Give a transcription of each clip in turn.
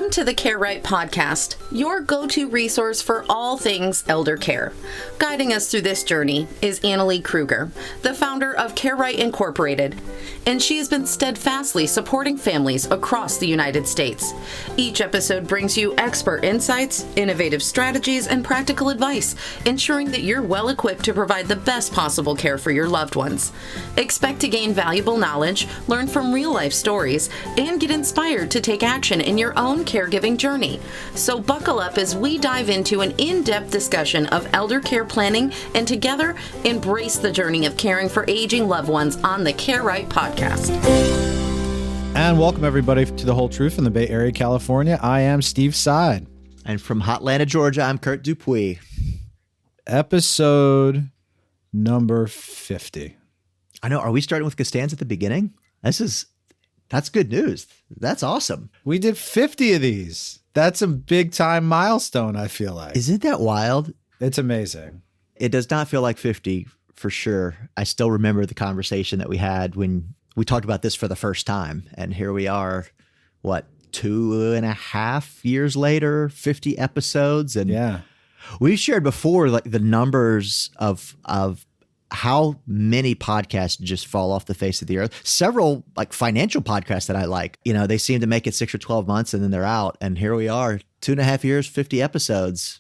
Welcome to the Care Right podcast, your go-to resource for all things elder care. Guiding us through this journey is Annalee Kruger, the founder of Care Right Incorporated, and she has been steadfastly supporting families across the United States. Each episode brings you expert insights, innovative strategies, and practical advice, ensuring that you're well equipped to provide the best possible care for your loved ones. Expect to gain valuable knowledge, learn from real-life stories, and get inspired to take action in your own caregiving journey. So buckle up as we dive into an in-depth discussion of elder care planning and together embrace the journey of caring for aging loved ones on the Care Right podcast. And welcome everybody to The Whole Truth in the Bay Area, California. I am Steve Side. And from Hotlanta, Georgia, I'm Kurt Dupuis. Episode number 50. I know. Are we starting with Costanza at the beginning? That's good news. That's awesome. We did 50 of these. That's a big time milestone, I feel like. Isn't that wild? It's amazing. It does not feel like 50 for sure. I still remember the conversation that we had when we talked about this for the first time. And here we are, 2.5 years later, 50 episodes. And yeah, we've shared before like the numbers of how many podcasts just fall off the face of the earth. Several like financial podcasts that I like, they seem to make it 6 or 12 months and then they're out. And here we are, 2.5 years, 50 episodes.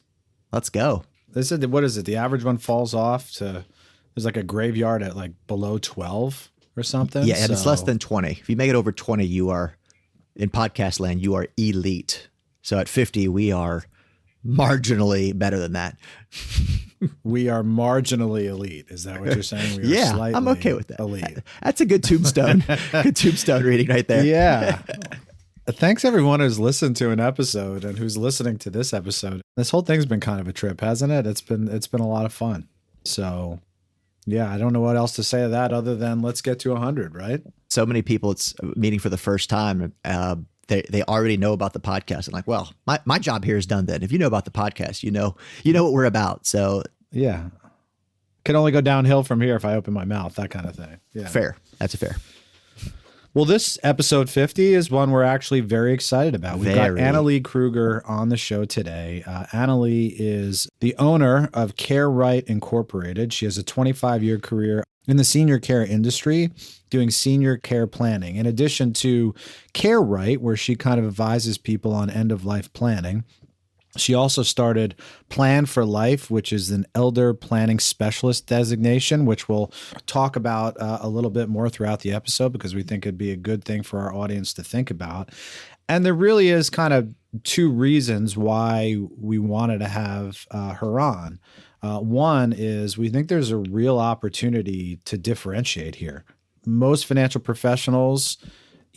Let's go. What is it? The average one falls off to, there's like a graveyard at like below 12 or something. Yeah. And it's less than 20. If you make it over 20, you are in podcast land, you are elite. So at 50, we are marginally better than that. We are marginally elite. Is that what you're saying? We are slightly I'm okay with that. Elite. That's a good tombstone. Good tombstone reading right there. Yeah. Thanks everyone who's listened to an episode and who's listening to this episode. This whole thing's been kind of a trip, hasn't it? It's been a lot of fun. So yeah, I don't know what else to say to that other than let's get to 100, right? So many people it's meeting for the first time. They already know about the podcast. And like, well, my job here is done then. If you know about the podcast, you know what we're about. So yeah, can only go downhill from here if I open my mouth, that kind of thing. Yeah, fair. That's fair. Well, this episode 50 is one we're actually very excited about. We've got Annalee Kruger on the show today. Annalee is the owner of Care Right Incorporated. She has a 25-year career in the senior care industry, doing senior care planning. In addition to Care Right, where she kind of advises people on end-of-life planning, she also started Plan for Life, which is an elder planning specialist designation, which we'll talk about a little bit more throughout the episode because we think it'd be a good thing for our audience to think about. And there really is kind of two reasons why we wanted to have her on. One is we think there's a real opportunity to differentiate here. Most financial professionals,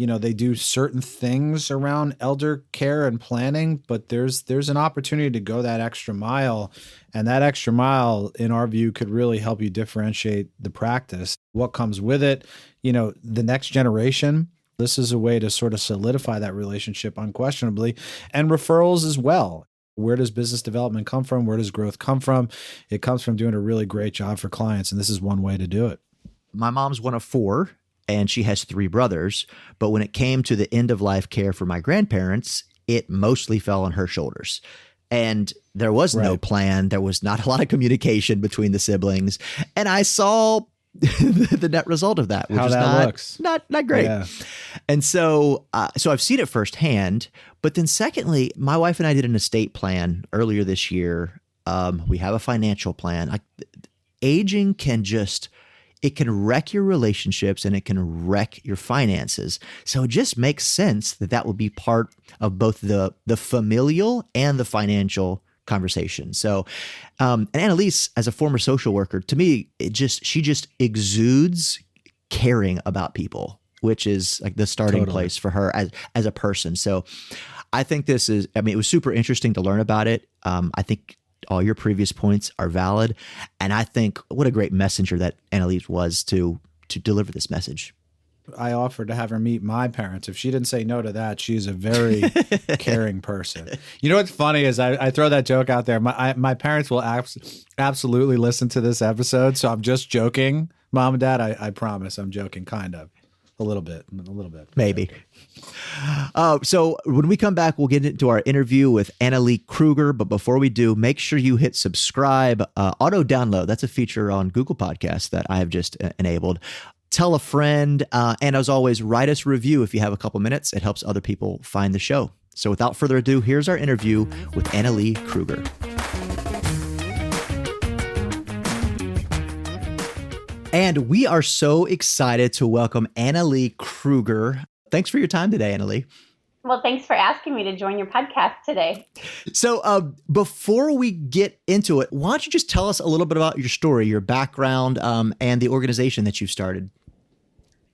they do certain things around elder care and planning, but there's an opportunity to go that extra mile. And that extra mile, in our view, could really help you differentiate the practice. What comes with it, the next generation. This is a way to sort of solidify that relationship unquestionably, and referrals as well. Where does business development come from? Where does growth come from? It comes from doing a really great job for clients, and this is one way to do it. My mom's one of four, and she has 3 brothers. But when it came to the end-of-life care for my grandparents, it mostly fell on her shoulders. And there was no plan. There was not a lot of communication between the siblings. And I saw the net result of that, which is not great. Yeah. And so I've seen it firsthand. But then secondly, my wife and I did an estate plan earlier this year. We have a financial plan. Aging it can wreck your relationships and it can wreck your finances. So it just makes sense that would be part of both the familial and the financial conversation. So, and Annalise, as a former social worker, to me, she just exudes caring about people, which is like the starting place for her as a person. So I think it was super interesting to learn about it. I think all your previous points are valid. And I think what a great messenger that Annalise was to deliver this message. I offered to have her meet my parents. If she didn't say no to that, she's a very caring person. You know what's funny is I throw that joke out there. My parents will absolutely listen to this episode. So I'm just joking. Mom and Dad, I promise I'm joking, kind of. A little bit. Maybe. So when we come back, we'll get into our interview with Annalee Kruger. But before we do, make sure you hit subscribe, auto download. That's a feature on Google Podcasts that I have just enabled. Tell a friend. And as always, write us a review if you have a couple minutes. It helps other people find the show. So without further ado, here's our interview with Annalee Kruger. And we are so excited to welcome Annalee Kruger. Thanks for your time today, Annalee. Well, thanks for asking me to join your podcast today. So before we get into it, why don't you just tell us a little bit about your story, your background, and the organization that you've started?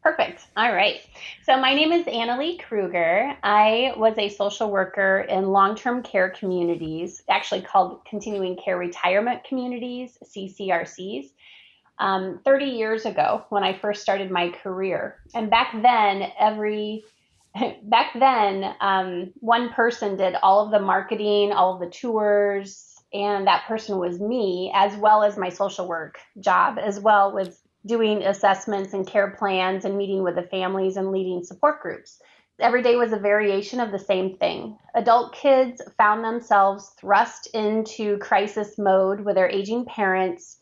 Perfect. All right. So my name is Annalee Kruger. I was a social worker in long-term care communities, actually called continuing care retirement communities, CCRCs. 30 years ago when I first started my career. And back then, one person did all of the marketing, all of the tours, and that person was me, as well as my social work job, as well with doing assessments and care plans and meeting with the families and leading support groups. Every day was a variation of the same thing. Adult kids found themselves thrust into crisis mode with their aging parents.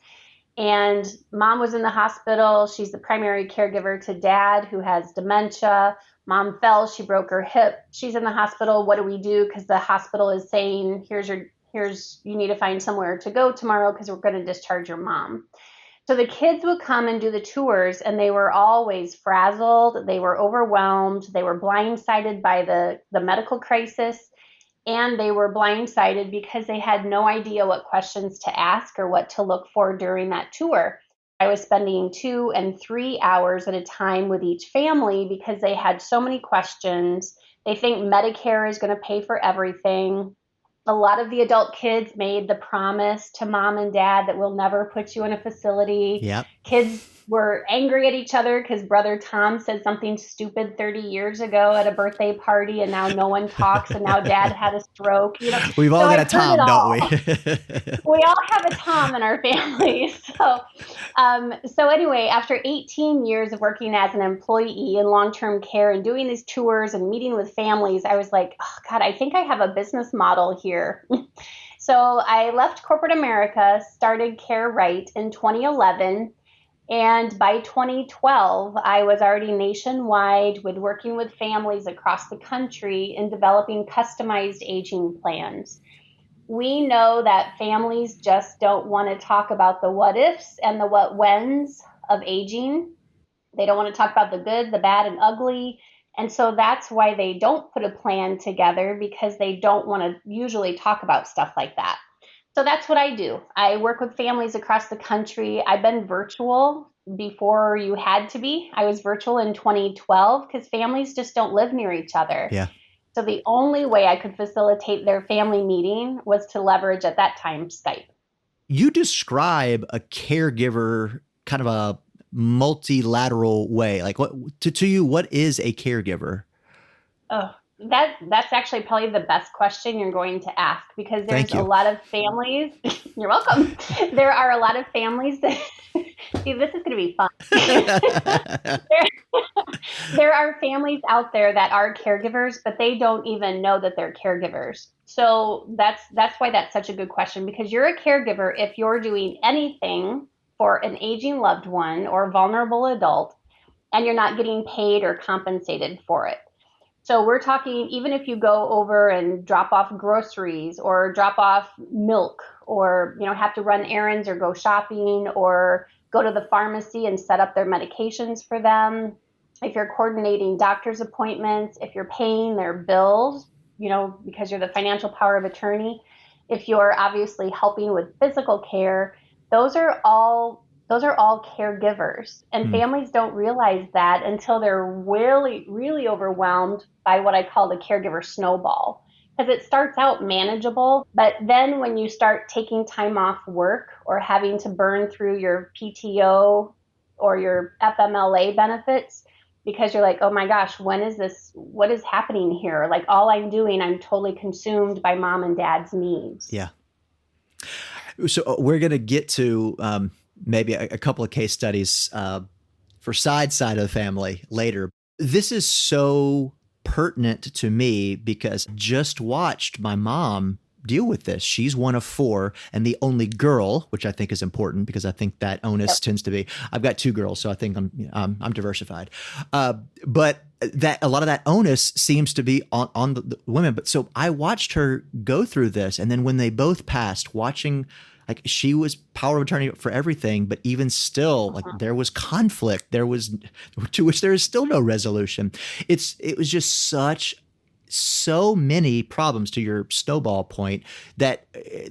And mom was in the hospital. She's the primary caregiver to dad, who has dementia. Mom fell. She broke her hip. She's in the hospital. What do we do? Because the hospital is saying, you need to find somewhere to go tomorrow because we're going to discharge your mom. So the kids would come and do the tours, and they were always frazzled. They were overwhelmed. They were blindsided by the medical crisis. And they were blindsided because they had no idea what questions to ask or what to look for during that tour. I was spending 2 and 3 hours at a time with each family because they had so many questions. They think Medicare is going to pay for everything. A lot of the adult kids made the promise to mom and dad that we'll never put you in a facility. Yep. Kids were angry at each other because brother Tom said something stupid 30 years ago at a birthday party, and now no one talks, and now dad had a stroke. We've all got a Tom, don't we? We all have a Tom in our family. So anyway, after 18 years of working as an employee in long-term care and doing these tours and meeting with families, I was like, oh God, I think I have a business model here. So I left corporate America, started Care Right in 2011. And by 2012, I was already nationwide with working with families across the country in developing customized aging plans. We know that families just don't want to talk about the what ifs and the what whens of aging. They don't want to talk about the good, the bad, and ugly. And so that's why they don't put a plan together, because they don't want to usually talk about stuff like that. So that's what I do. I work with families across the country. I've been virtual before you had to be. I was virtual in 2012 because families just don't live near each other. Yeah. So the only way I could facilitate their family meeting was to leverage, at that time, Skype. You describe a caregiver kind of a multilateral way. Like, what to you, what is a caregiver? Oh, that's actually probably the best question you're going to ask, because there's a lot of families. You're welcome. There are a lot of families that see, this is going to be fun. There are families out there that are caregivers, but they don't even know that they're caregivers. So that's why that's such a good question, because you're a caregiver if you're doing anything for an aging loved one or vulnerable adult, and you're not getting paid or compensated for it. So we're talking, even if you go over and drop off groceries or drop off milk, or have to run errands or go shopping or go to the pharmacy and set up their medications for them. If you're coordinating doctor's appointments, if you're paying their bills, because you're the financial power of attorney, if you're obviously helping with physical care, those are all caregivers. And families don't realize that until they're really, really overwhelmed by what I call the caregiver snowball. Because it starts out manageable, but then when you start taking time off work or having to burn through your PTO or your FMLA benefits, because you're like, oh my gosh, what is happening here? Like, all I'm doing, I'm totally consumed by mom and dad's needs. Yeah. So we're going to get to maybe a couple of case studies for side of the family later. This is so pertinent to me because I just watched my mom deal with this. She's one of four and the only girl, which I think is important because I think that onus tends to be, I've got two girls, so I think I'm diversified. But that a lot of that onus seems to be on the women. But so I watched her go through this. And then when they both passed, watching, like, she was power of attorney for everything, but even still, like, there was conflict. There was, to which there is still no resolution. It was just so many problems, to your snowball point, that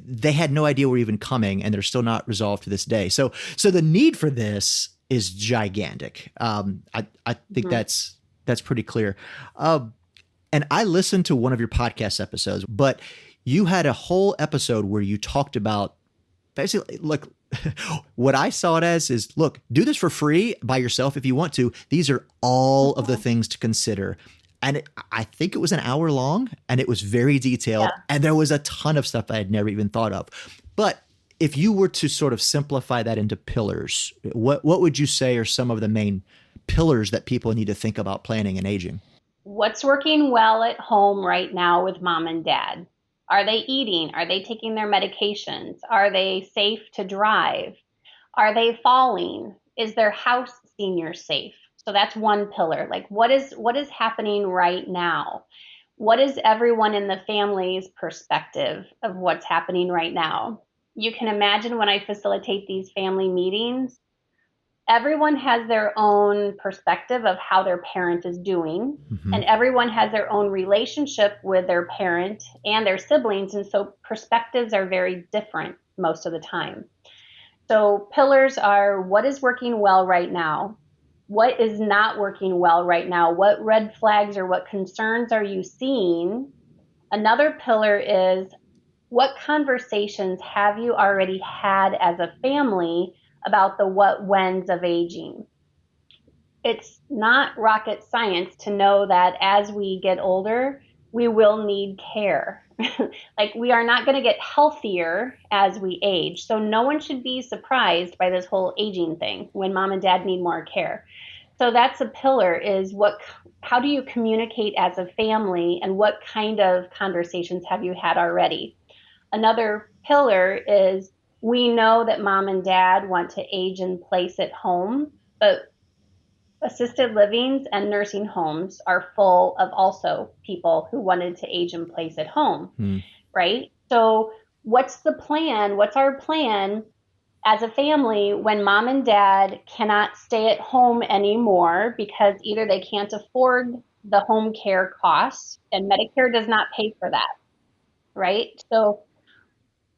they had no idea were even coming, and they're still not resolved to this day. So the need for this is gigantic. I think that's pretty clear. And I listened to one of your podcast episodes, but you had a whole episode where you talked about basically, look, what I saw it as is, look, do this for free by yourself if you want to. These are all of the things to consider. And I think it was an hour long, and it was very detailed. Yeah. And there was a ton of stuff I had never even thought of. But if you were to sort of simplify that into pillars, what would you say are some of the main pillars that people need to think about planning and aging? What's working well at home right now with mom and dad? Are they eating? Are they taking their medications? Are they safe to drive? Are they falling? Is their house senior safe? So that's one pillar. Like, what is happening right now? What is everyone in the family's perspective of what's happening right now? You can imagine when I facilitate these family meetings, everyone has their own perspective of how their parent is doing, and everyone has their own relationship with their parent and their siblings. And so perspectives are very different most of the time. So pillars are, what is working well right now? What is not working well right now? What red flags or what concerns are you seeing? Another pillar is, what conversations have you already had as a family about the what whens of aging? It's not rocket science to know that as we get older, we will need care. Like, we are not going to get healthier as we age. So no one should be surprised by this whole aging thing when mom and dad need more care. So that's a pillar, is how do you communicate as a family, and what kind of conversations have you had already? Another pillar is, we know that mom and dad want to age in place at home, but assisted livings and nursing homes are full of also people who wanted to age in place at home, right? So what's the plan? What's our plan as a family when mom and dad cannot stay at home anymore because either they can't afford the home care costs, and Medicare does not pay for that, right? So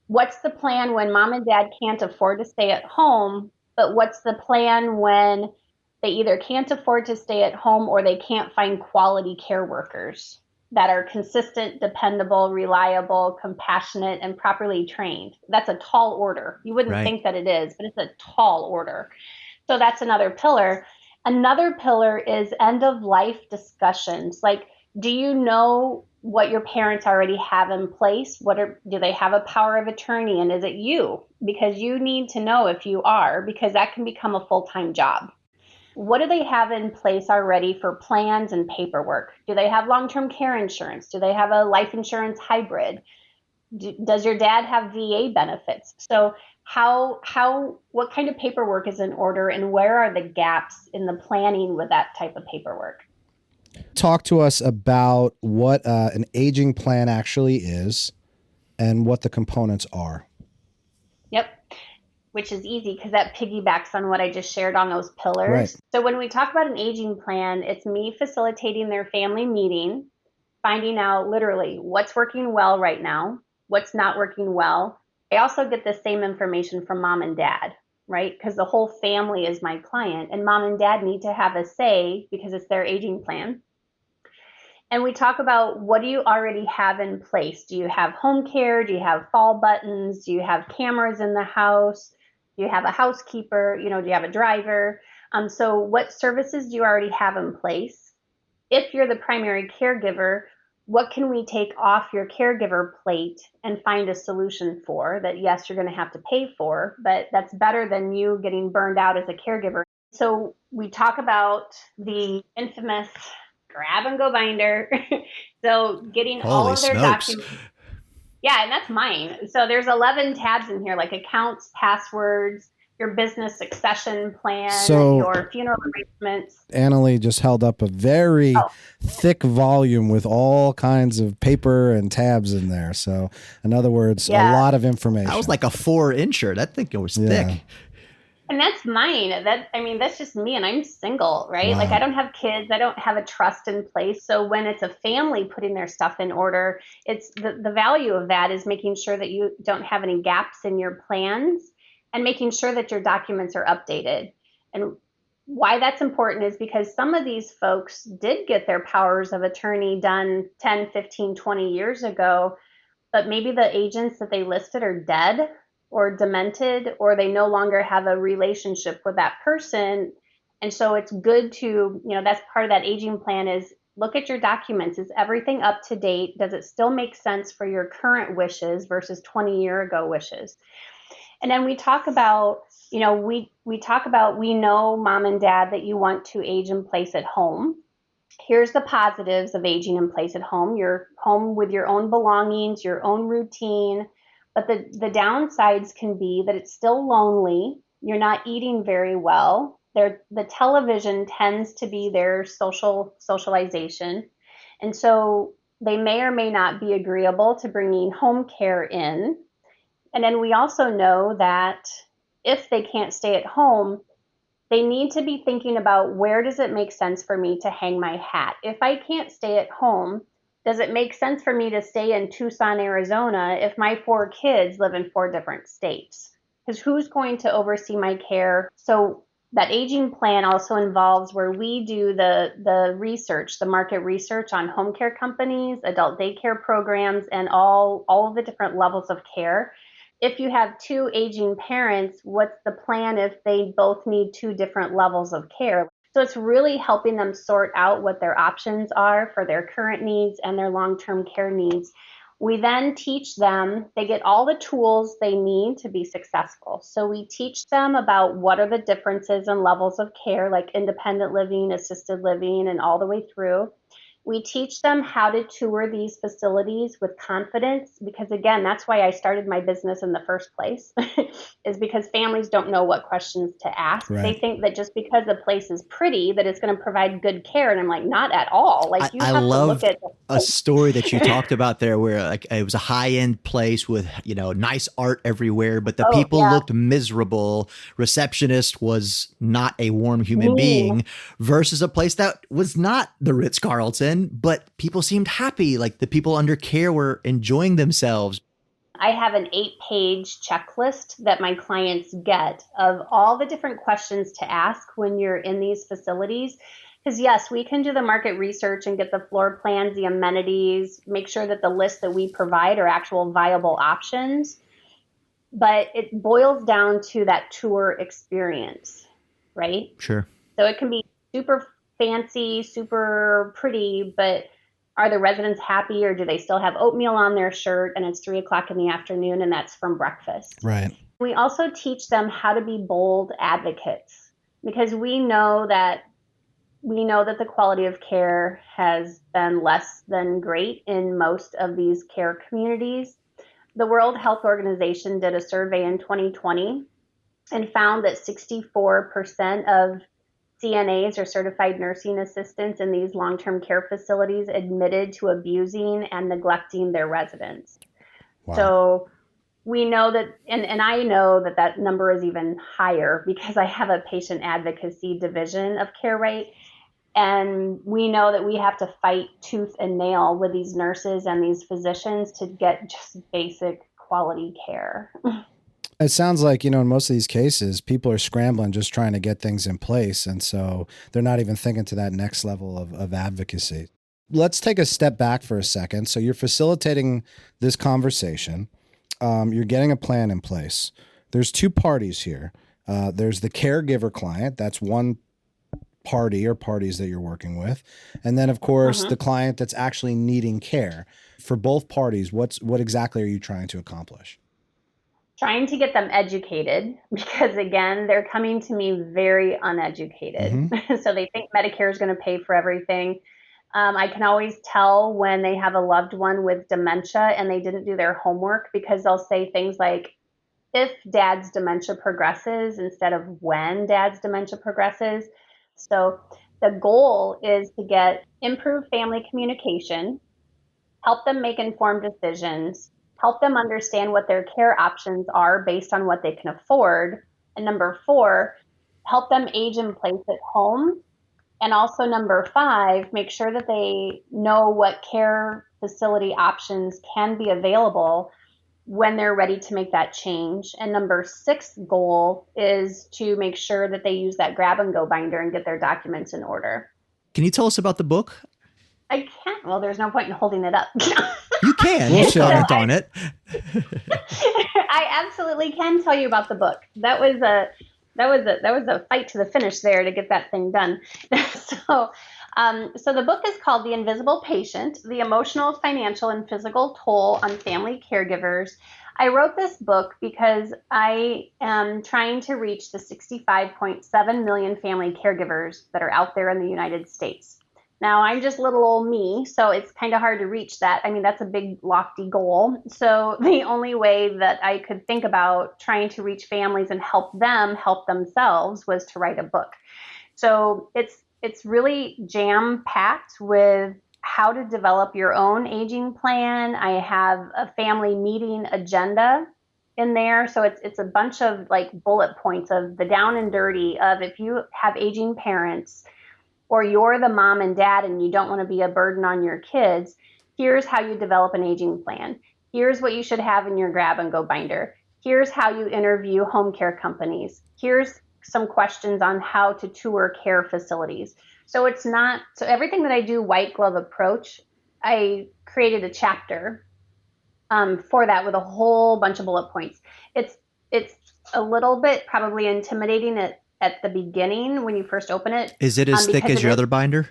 what's the plan when mom and dad can't afford to stay at home, but what's the plan when they either can't afford to stay at home or they can't find quality care workers that are consistent, dependable, reliable, compassionate, and properly trained? That's a tall order. You wouldn't think that it is, but it's a tall order. So that's another pillar. Another pillar is end of life discussions. Like, do you know what your parents already have in place? Do they have a power of attorney? And is it you? Because you need to know if you are, because that can become a full-time job. What do they have in place already for plans and paperwork? Do they have long-term care insurance? Do they have a life insurance hybrid? Does your dad have VA benefits? So what kind of paperwork is in order, and where are the gaps in the planning with that type of paperwork? Talk to us about what an aging plan actually is and what the components are. Yep. Which is easy because that piggybacks on what I just shared on those pillars. Right. So when we talk about an aging plan, it's me facilitating their family meeting, finding out literally what's working well right now, what's not working well. I also get the same information from mom and dad, right? Because the whole family is my client, and mom and dad need to have a say because it's their aging plan. And we talk about, what do you already have in place? Do you have home care? Do you have fall buttons? Do you have cameras in the house? Do you have a housekeeper? Do you have a driver? So what services do you already have in place? If you're the primary caregiver, what can we take off your caregiver plate and find a solution for that? Yes, you're going to have to pay for, but that's better than you getting burned out as a caregiver. So we talk about the infamous grab and go binder. So getting all Holy of their smokes. documents. Yeah, and that's mine. So there's 11 tabs in here, like accounts, passwords, your business succession plan, So- your funeral arrangements. Annalee just held up a very thick volume with all kinds of paper and tabs in there. So, in other words, a lot of information. That was like a 4-incher. That thing was thick. And that's mine. That's just me, and I'm single, right? Wow. Like, I don't have kids. I don't have a trust in place. So when it's a family putting their stuff in order, it's the value of that is making sure that you don't have any gaps in your plans and making sure that your documents are updated. And why that's important is because some of these folks did get their powers of attorney done 10, 15, 20 years ago, but maybe the agents that they listed are dead or demented, or they no longer have a relationship with that person. And so it's good to, that's part of that aging plan is look at your documents. Is everything up to date? Does it still make sense for your current wishes versus 20-year ago wishes? And then we talk about, we talk about, we know, mom and dad, that you want to age in place at home. Here's the positives of aging in place at home. You're home with your own belongings, your own routine. But the downsides can be that it's still lonely. You're not eating very well. The television tends to be their socialization. And so they may or may not be agreeable to bringing home care in. And then we also know that if they can't stay at home, they need to be thinking about, where does it make sense for me to hang my hat? If I can't stay at home, does it make sense for me to stay in Tucson, Arizona, if my 4 kids live in 4 different states? Because who's going to oversee my care? So that aging plan also involves where we do the research, the market research on home care companies, adult daycare programs, and all of the different levels of care. If you have 2 aging parents, what's the plan if they both need 2 different levels of care? So it's really helping them sort out what their options are for their current needs and their long-term care needs. We then teach them, they get all the tools they need to be successful. So we teach them about what are the differences in levels of care, like independent living, assisted living, and all the way through. We teach them how to tour these facilities with confidence, because again, that's why I started my business in the first place, is because families don't know what questions to ask. Right. They think that just because a place is pretty, that it's going to provide good care. And I'm like, not at all. Like, you have to look at a story that you talked about there, where like it was a high-end place with, nice art everywhere, but the people looked miserable. Receptionist was not a warm human being, versus a place that was not the Ritz-Carlton, but people seemed happy. Like the people under care were enjoying themselves. I have an 8-page checklist that my clients get of all the different questions to ask when you're in these facilities. Because yes, we can do the market research and get the floor plans, the amenities, make sure that the list that we provide are actual viable options. But it boils down to that tour experience, right? Sure. So it can be super fancy, super pretty, but are the residents happy, or do they still have oatmeal on their shirt and it's 3:00 in the afternoon and that's from breakfast? Right. We also teach them how to be bold advocates, because we know that the quality of care has been less than great in most of these care communities. The World Health Organization did a survey in 2020 and found that 64% of CNAs, or certified nursing assistants, in these long-term care facilities admitted to abusing and neglecting their residents. Wow. So we know that, and I know that number is even higher because I have a patient advocacy division of Care Right. And we know that we have to fight tooth and nail with these nurses and these physicians to get just basic quality care. It sounds like, in most of these cases, people are scrambling, just trying to get things in place. And so they're not even thinking to that next level of advocacy. Let's take a step back for a second. So you're facilitating this conversation. You're getting a plan in place. There's 2 parties here. There's the caregiver client. That's one party or parties that you're working with. And then, of course, the client that's actually needing care. For both parties, what exactly are you trying to accomplish? trying to get them educated, because again, they're coming to me very uneducated. So they think Medicare is going to pay for everything. I can always tell when they have a loved one with dementia and they didn't do their homework, because they'll say things like, if dad's dementia progresses, instead of when dad's dementia progresses. So the goal is to get improved family communication, help them make informed decisions, help them understand what their care options are based on what they can afford. And number 4, help them age in place at home. And also number 5, make sure that they know what care facility options can be available when they're ready to make that change. And number 6 goal is to make sure that they use that grab and go binder and get their documents in order. Can you tell us about the book? I can't. Well, there's no point in holding it up. You can. We'll comment on it. I absolutely can tell you about the book. That was a fight to the finish there to get that thing done. So the book is called The Invisible Patient: The Emotional, Financial, and Physical Toll on Family Caregivers. I wrote this book because I am trying to reach the 65.7 million family caregivers that are out there in the United States. Now, I'm just little old me, so it's kind of hard to reach that. I mean, that's a big, lofty goal. So the only way that I could think about trying to reach families and help them help themselves was to write a book. So it's really jam-packed with how to develop your own aging plan. I have a family meeting agenda in there. So it's a bunch of like bullet points of the down and dirty of, if you have aging parents, or you're the mom and dad and you don't want to be a burden on your kids, here's how you develop an aging plan. Here's what you should have in your grab and go binder. Here's how you interview home care companies. Here's some questions on how to tour care facilities. So everything that I do white glove approach, I created a chapter for that with a whole bunch of bullet points. It's a little bit probably intimidating at the beginning when you first open it. Is it as thick as your other binder?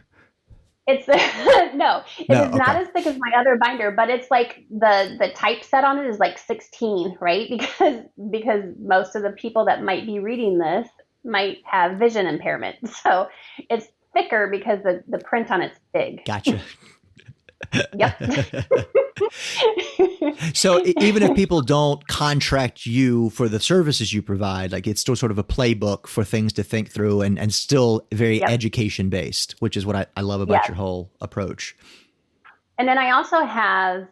It's no, it is not as thick as my other binder, but it's like the typeset on it is like 16, right? Because most of the people that might be reading this might have vision impairment. So it's thicker because the print on it's big. Gotcha. Yep. So even if people don't contract you for the services you provide, like it's still sort of a playbook for things to think through and still very education based, which is what I love about your whole approach. And then I also have,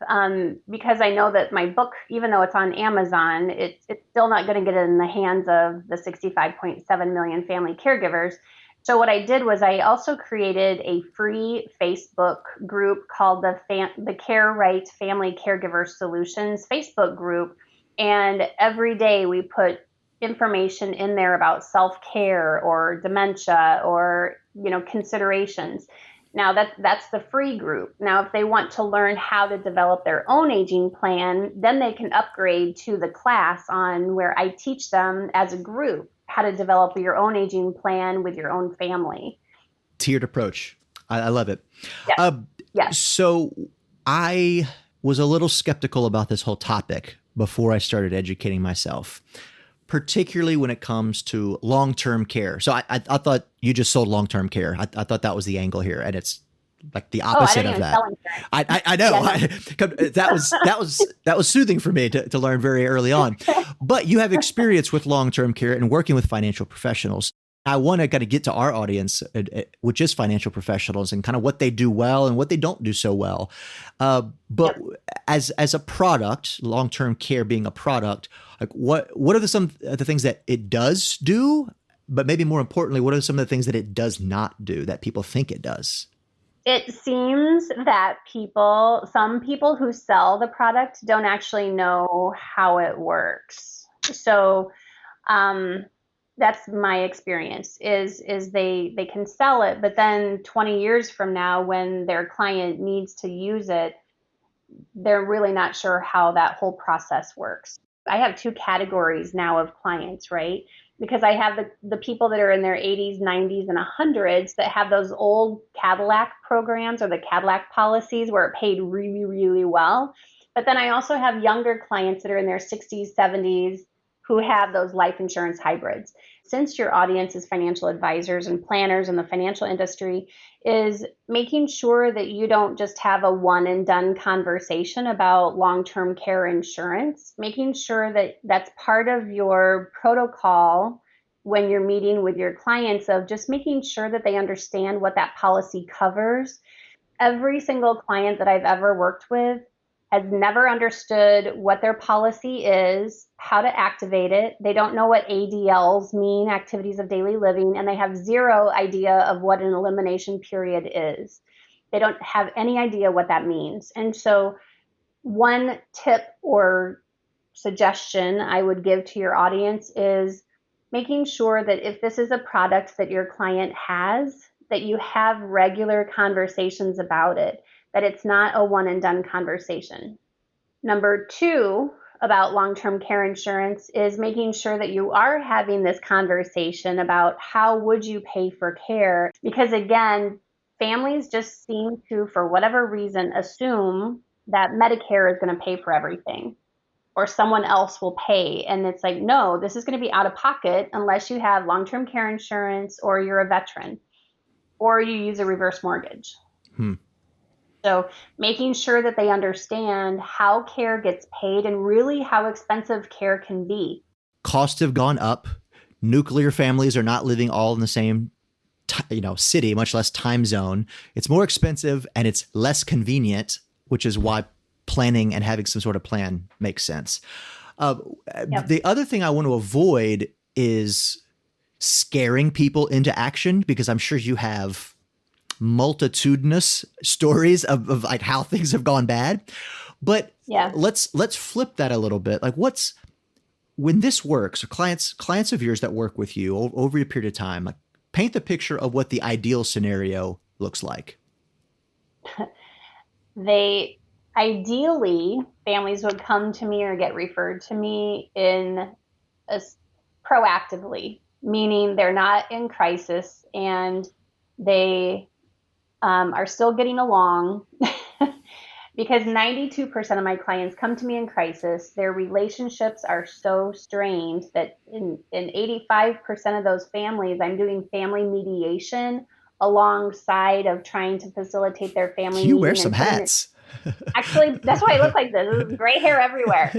because I know that my book, even though it's on Amazon, it's still not going to get in the hands of the 65.7 million family caregivers. So what I did was I also created a free Facebook group called the Care Right Family Caregiver Solutions Facebook group. And every day we put information in there about self-care or dementia or, considerations. Now that's the free group. Now, if they want to learn how to develop their own aging plan, then they can upgrade to the class on where I teach them as a group how to develop your own aging plan with your own family. Tiered approach. I love it. Yes. Yes. So I was a little skeptical about this whole topic before I started educating myself, particularly when it comes to long-term care. So I thought you just sold long-term care. I thought that was the angle here, and it's like the opposite of that. I know. That was soothing for me to learn very early on. But you have experience with long-term care and working with financial professionals. I want to kind of get to our audience, which is financial professionals, and kind of what they do well and what they don't do so well. But as a product, long-term care being a product, like what are some of the things that it does do? But maybe more importantly, what are some of the things that it does not do that people think it does? It seems that some people who sell the product don't actually know how it works. So that's my experience is they can sell it, but then 20 years from now when their client needs to use it, they're really not sure how that whole process works. I have 2 categories now of clients, right? Because I have the people that are in their 80s, 90s, and 100s that have those old Cadillac programs or the Cadillac policies where it paid really, really well. But then I also have younger clients that are in their 60s, 70s, who have those life insurance hybrids. Since your audience is financial advisors and planners in the financial industry, is making sure that you don't just have a one and done conversation about long-term care insurance, making sure that that's part of your protocol when you're meeting with your clients, of just making sure that they understand what that policy covers. Every single client that I've ever worked with has never understood what their policy is, how to activate it. They don't know what ADLs mean, activities of daily living, and they have zero idea of what an elimination period is. They don't have any idea what that means. And so one tip or suggestion I would give to your audience is making sure that if this is a product that your client has, that you have regular conversations about it, that it's not a one and done conversation. Number two, about long-term care insurance, is making sure that you are having this conversation about how would you pay for care? Because again, families just seem to, for whatever reason, assume that Medicare is going to pay for everything, or someone else will pay. And it's like, no, this is going to be out of pocket unless you have long-term care insurance, or you're a veteran, or you use a reverse mortgage. So making sure that they understand how care gets paid and really how expensive care can be. Costs have gone up. Nuclear families are not living all in the same city, much less time zone. It's more expensive and it's less convenient, which is why planning and having some sort of plan makes sense. Yep. The other thing I want to avoid is scaring people into action, because I'm sure you have multitudinous stories of like how things have gone bad. But yeah, let's flip that a little bit. Like, when this works, clients of yours that work with you over a period of time, like, paint the picture of what the ideal scenario looks like. Ideally, families would come to me or get referred to me proactively, meaning they're not in crisis and they are still getting along. Because 92% of my clients come to me in crisis. Their relationships are so strained that in 85% of those families, I'm doing family mediation alongside of trying to facilitate their family. You wear some hats. Actually, that's why I look like this. This is gray hair everywhere.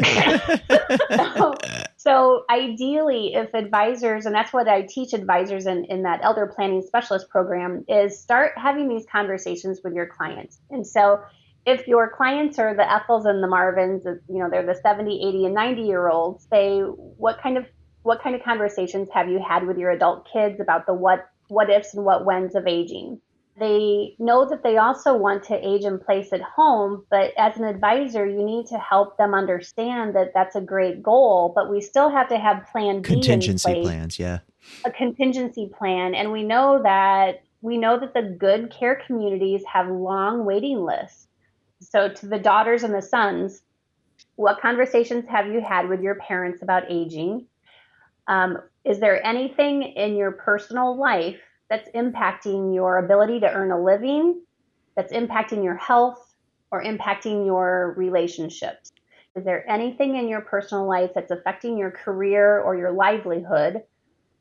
So ideally, if advisors, and that's what I teach advisors in that elder planning specialist program, is start having these conversations with your clients. And so if your clients are the Ethels and the Marvins, they're the 70, 80, and 90-year-olds, say, what kind of conversations have you had with your adult kids about the what ifs and what whens of aging? They know that they also want to age in place at home, but as an advisor, you need to help them understand that that's a great goal, but we still have to have plan B contingency in place, plans, yeah. A contingency plan. And we know that the good care communities have long waiting lists. So to the daughters and the sons, what conversations have you had with your parents about aging? Is there anything in your personal life that's impacting your ability to earn a living, that's impacting your health, or impacting your relationships? Is there anything in your personal life that's affecting your career or your livelihood?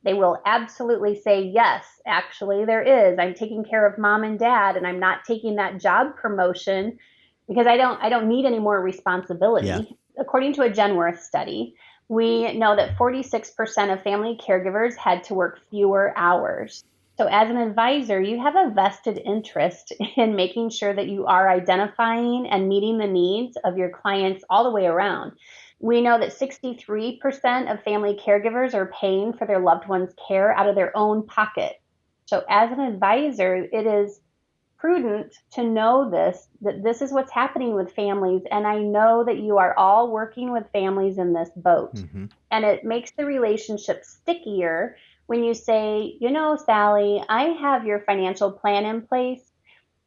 They will absolutely say, yes, actually there is. I'm taking care of mom and dad, and I'm not taking that job promotion because I don't need any more responsibility. Yeah. According to a Genworth study, we know that 46% of family caregivers had to work fewer hours. So as an advisor, you have a vested interest in making sure that you are identifying and meeting the needs of your clients all the way around. We know that 63% of family caregivers are paying for their loved one's care out of their own pocket. So as an advisor, it is prudent to know that this is what's happening with families. And I know that you are all working with families in this boat. Mm-hmm. And it makes the relationship stickier when you say, Sally, I have your financial plan in place,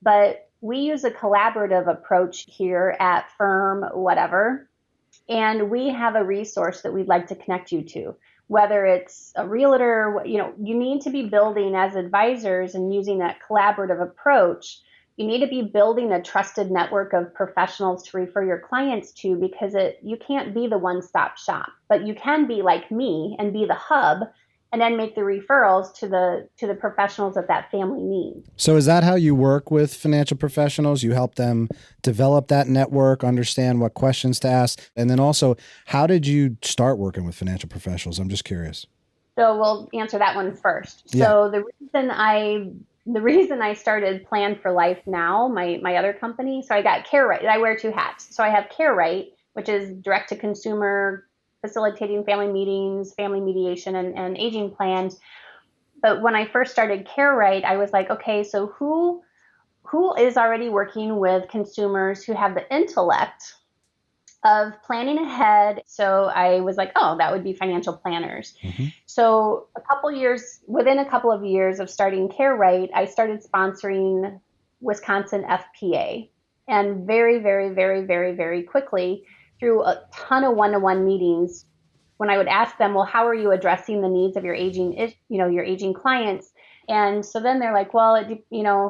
but we use a collaborative approach here at firm whatever, and we have a resource that we'd like to connect you to. Whether it's a realtor, you need to be building as advisors and using that collaborative approach you need to be building a trusted network of professionals to refer your clients to, because you can't be the one-stop shop, but you can be like me and be the hub and then make the referrals to the professionals that family needs. So is that how you work with financial professionals? You help them develop that network, understand what questions to ask, and then also, how did you start working with financial professionals? I'm just curious. So we'll answer that one first. Yeah. So the reason I started Plan for Life Now, my other company, so I got CareRight. I wear two hats. So I have CareRight, which is direct to consumer, facilitating family meetings, family mediation, and aging plans. But when I first started CareRight, I was like, okay, so who is already working with consumers who have the intellect of planning ahead? So I was like, oh, that would be financial planners. Mm-hmm. So within a couple of years of starting CareRight, I started sponsoring Wisconsin FPA. And very, very, very, very, very quickly, through a ton of one-to-one meetings, when I would ask them, well, how are you addressing the needs of your aging clients? And so then they're like, well,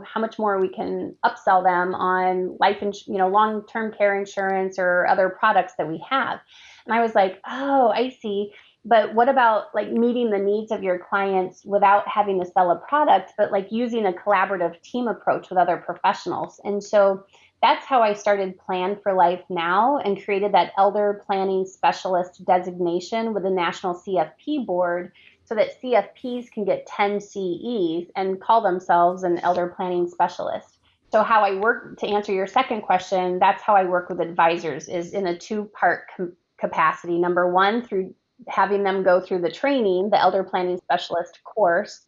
how much more we can upsell them on long-term care insurance or other products that we have. And I was like, oh, I see. But what about like meeting the needs of your clients without having to sell a product, but like using a collaborative team approach with other professionals? And so that's how I started Plan for Life Now and created that elder planning specialist designation with the National CFP board, so that CFPs can get 10 CEs and call themselves an elder planning specialist. So how I work, to answer your second question, that's how I work with advisors, is in a two-part capacity. Number one, through having them go through the training, the elder planning specialist course.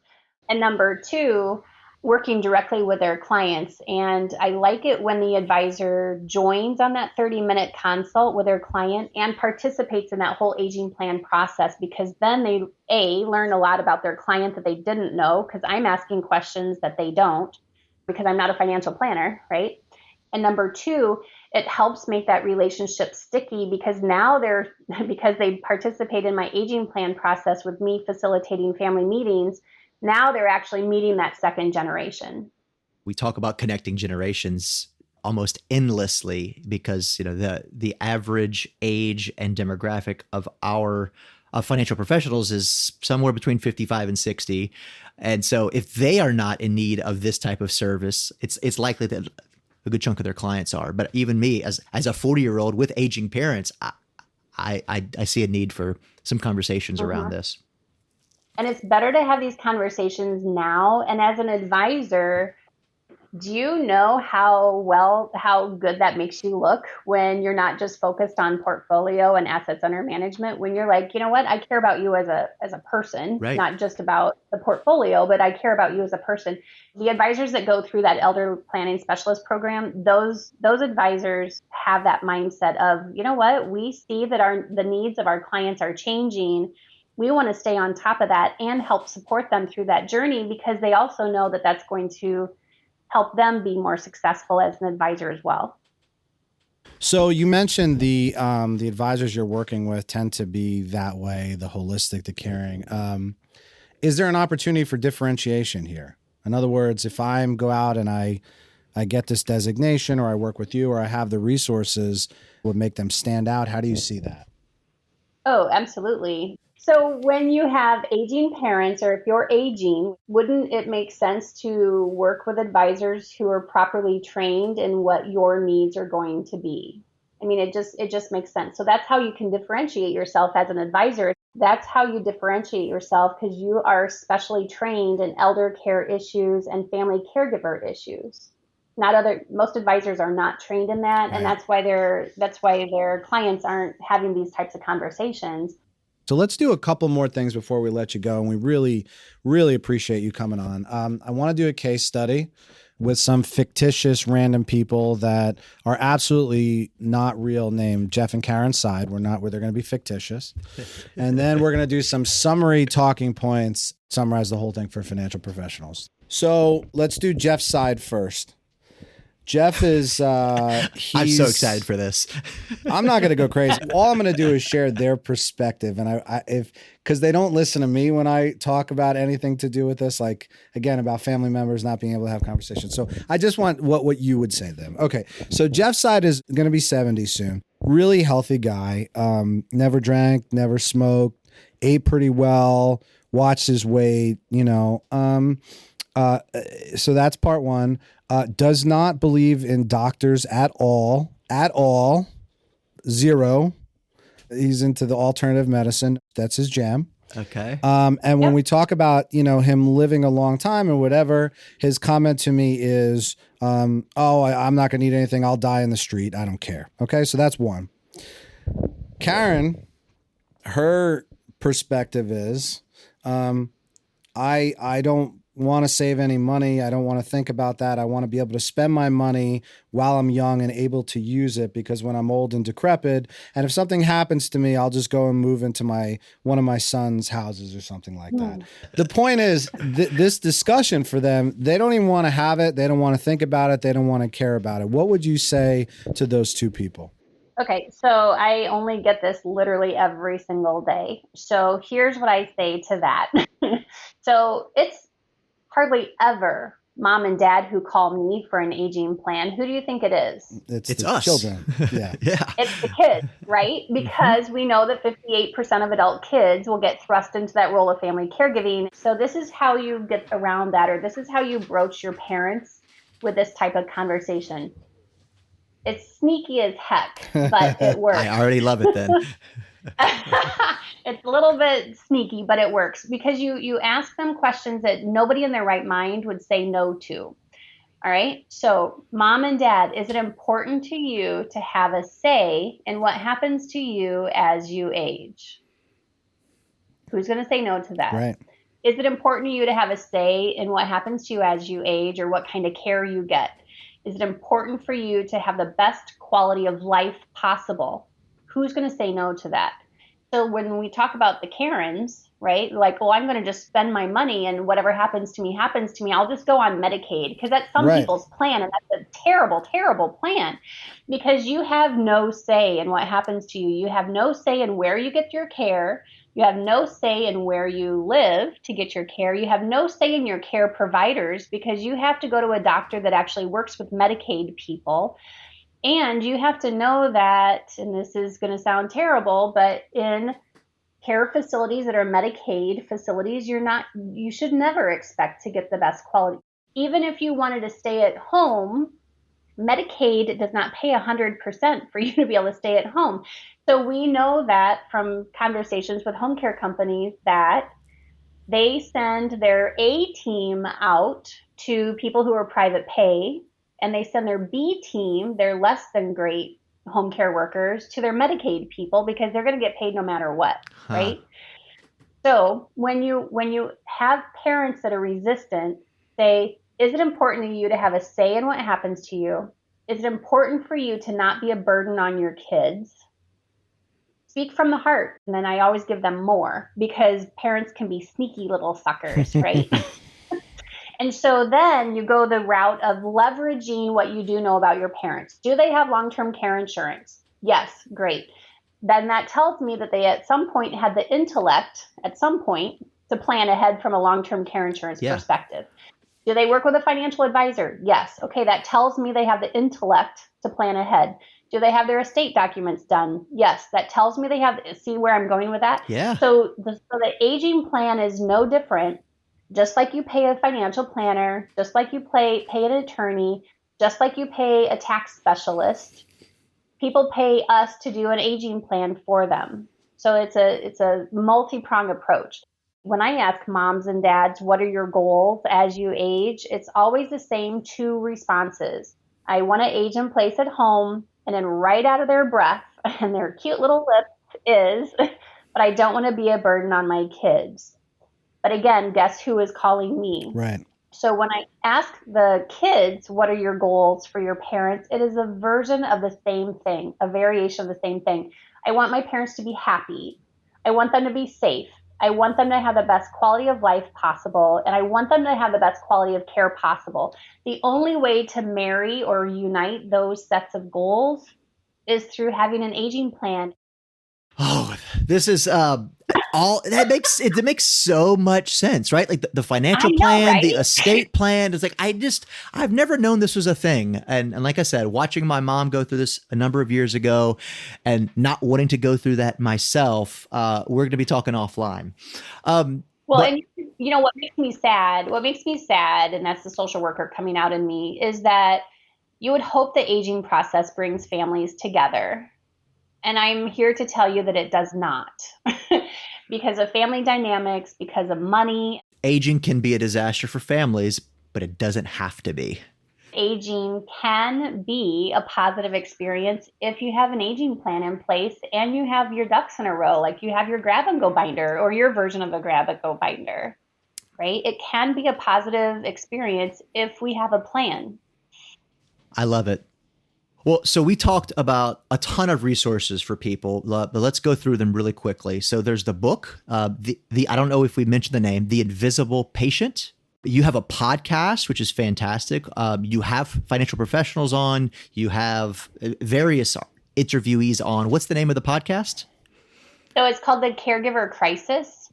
And number two, working directly with their clients. And I like it when the advisor joins on that 30-minute consult with their client and participates in that whole aging plan process, because then they learn a lot about their client that they didn't know, because I'm asking questions that they don't, because I'm not a financial planner, right? And number two, it helps make that relationship sticky, because now because they participate in my aging plan process with me facilitating family meetings, now they're actually meeting that second generation. We talk about connecting generations almost endlessly, because the average age and demographic of our financial professionals is somewhere between 55 and 60. And so if they are not in need of this type of service, it's likely that a good chunk of their clients are. But even me, as a 40-year-old with aging parents, I see a need for some conversations around this. And it's better to have these conversations now. And as an advisor, do you know how good that makes you look when you're not just focused on portfolio and assets under management? When you're like, you know what, I care about you as a person, right, not just about the portfolio, but I care about you as a person. The advisors that go through that elder planning specialist program, those advisors have that mindset of, you know what, we see that the needs of our clients are changing. We want to stay on top of that and help support them through that journey, because they also know that that's going to help them be more successful as an advisor as well. So you mentioned the advisors you're working with tend to be that way, the holistic, the caring. Is there an opportunity for differentiation here? In other words, if I go out and I get this designation, or I work with you, or I have the resources, would make them stand out. How do you see that? Oh, absolutely. So when you have aging parents, or if you're aging, wouldn't it make sense to work with advisors who are properly trained in what your needs are going to be? I mean, it just makes sense. So that's how you can differentiate yourself as an advisor. That's how you differentiate yourself, because you are specially trained in elder care issues and family caregiver issues. Most advisors are not trained in that, and that's why their clients aren't having these types of conversations. So let's do a couple more things before we let you go. And we really, really appreciate you coming on. I want to do a case study with some fictitious random people that are absolutely not real, named Jeff and Karen Side. They're going to be fictitious. And then we're going to do some summary talking points, summarize the whole thing for financial professionals. So let's do Jeff's side first. Jeff is I'm so excited for this. I'm not going to go crazy. All I'm going to do is share their perspective. And because they don't listen to me when I talk about anything to do with this, like, again, about family members not being able to have conversations. So I just want what you would say to them. Okay. So Jeff's side is going to be 70 soon. Really healthy guy. Never drank, never smoked, ate pretty well, watched his weight, so that's part one. Does not believe in doctors at all. Zero. He's into the alternative medicine. That's his jam. Okay. And when we talk about, him living a long time or whatever, his comment to me is, I'm not going to eat anything. I'll die in the street. I don't care. Okay. So that's one. Karen, her perspective is, I don't want to save any money. I don't want to think about that. I want to be able to spend my money while I'm young and able to use it, because when I'm old and decrepit, and if something happens to me, I'll just go and move into one of my son's houses or something like that. The point is, this discussion for them, they don't even want to have it. They don't want to think about it. They don't want to care about it. What would you say to those two people? Okay, so I only get this literally every single day. So here's what I say to that. So it's hardly ever mom and dad who call me for an aging plan. Who do you think it is? It's us. Children. Yeah. Yeah. It's the kids, right? Because we know that 58% of adult kids will get thrust into that role of family caregiving. So this is how you get around that, or this is how you broach your parents with this type of conversation. It's sneaky as heck, but it works. I already love it then. It's a little bit sneaky, but it works because you ask them questions that nobody in their right mind would say no to. All right. So mom and dad, is it important to you to have a say in what happens to you as you age? Who's going to say no to that? Right. Is it important to you to have a say in what happens to you as you age, or what kind of care you get? Is it important for you to have the best quality of life possible? Who's going to say no to that? So when we talk about the Karens, right, like, well, I'm going to just spend my money and whatever happens to me, I'll just go on Medicaid, because that's some people's plan. And that's a terrible, terrible plan, because you have no say in what happens to you. You have no say in where you get your care. You have no say in where you live to get your care. You have no say in your care providers, because you have to go to a doctor that actually works with Medicaid people. And you have to know that, and this is going to sound terrible, but in care facilities that are Medicaid facilities, you should never expect to get the best quality. Even if you wanted to stay at home, Medicaid does not pay 100% for you to be able to stay at home. So we know that from conversations with home care companies that they send their A team out to people who are private pay, and they send their B team, their less than great home care workers, to their Medicaid people, because they're going to get paid no matter what, right? So when you have parents that are resistant, say, is it important to you to have a say in what happens to you? Is it important for you to not be a burden on your kids? Speak from the heart. And then I always give them more, because parents can be sneaky little suckers, right? And so then you go the route of leveraging what you do know about your parents. Do they have long-term care insurance? Yes, great. Then that tells me that they at some point had the intellect to plan ahead from a long-term care insurance perspective. Do they work with a financial advisor? Yes. Okay, that tells me they have the intellect to plan ahead. Do they have their estate documents done? Yes. That tells me they have, see where I'm going with that? Yeah. So the aging plan is no different. Just like you pay a financial planner, just like you pay an attorney, just like you pay a tax specialist, people pay us to do an aging plan for them. So it's a multi-pronged approach. When I ask moms and dads, what are your goals as you age? It's always the same two responses. I want to age in place at home, and then right out of their breath and their cute little lips is, but I don't want to be a burden on my kids. But again, guess who is calling me? Right. So when I ask the kids, what are your goals for your parents? It is a version of the same thing, a variation of the same thing. I want my parents to be happy. I want them to be safe. I want them to have the best quality of life possible, and I want them to have the best quality of care possible. The only way to marry or unite those sets of goals is through having an aging plan. Oh, this is all that makes it makes so much sense, right? Like the financial plan, right? The estate plan. It's like I've never known this was a thing. And like I said, watching my mom go through this a number of years ago and not wanting to go through that myself, we're going to be talking offline. And you know what makes me sad, and that's the social worker coming out in me, is that you would hope the aging process brings families together. And I'm here to tell you that it does not because of family dynamics, because of money. Aging can be a disaster for families, but it doesn't have to be. Aging can be a positive experience if you have an aging plan in place and you have your ducks in a row, like you have your grab and go binder or your version of a grab and go binder, right? It can be a positive experience if we have a plan. I love it. Well, so we talked about a ton of resources for people, but let's go through them really quickly. So there's the book, the I don't know if we mentioned the name, The Invisible Patient. You have a podcast, which is fantastic. You have financial professionals on. You have various interviewees on. What's the name of the podcast? So it's called The Caregiver Crisis.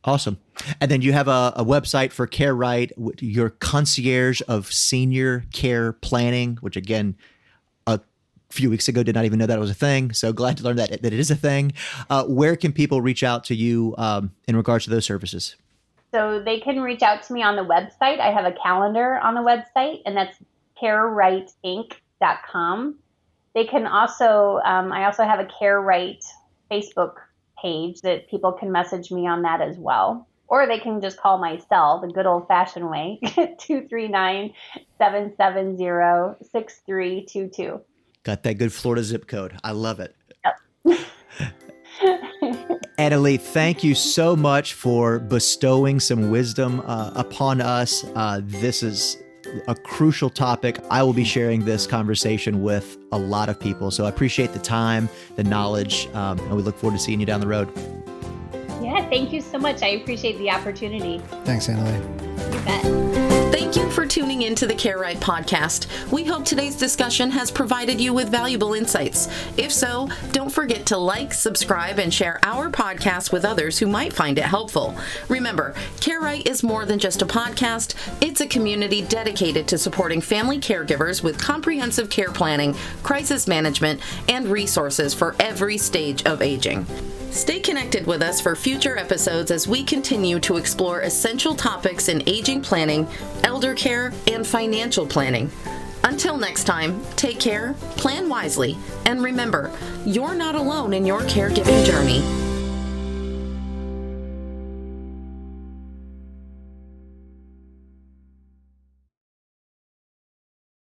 Awesome. And then you have a website for Care Right, your concierge of senior care planning, which again, a few weeks ago did not even know that it was a thing. So glad to learn that it is a thing. Where can people reach out to you in regards to those services? So they can reach out to me on the website. I have a calendar on the website, and that's carerightinc.com. They can also, I also have a Care Right Facebook page that people can message me on that as well. Or they can just call my cell, the good old-fashioned way, 239-770-6322. Got that good Florida zip code. I love it. Yep. Annalee, thank you so much for bestowing some wisdom upon us. This is a crucial topic. I will be sharing this conversation with a lot of people. So I appreciate the time, the knowledge, and we look forward to seeing you down the road. Yeah, thank you so much. I appreciate the opportunity. Thanks, Annalee. You bet. Thank you for tuning into the Care Right podcast. We hope today's discussion has provided you with valuable insights. If so, don't forget to like, subscribe, and share our podcast with others who might find it helpful. Remember, Care Right is more than just a podcast. It's a community dedicated to supporting family caregivers with comprehensive care planning, crisis management, and resources for every stage of aging. Stay connected with us for future episodes as we continue to explore essential topics in aging planning, elder care, and financial planning. Until next time, take care, plan wisely, and remember, you're not alone in your caregiving journey.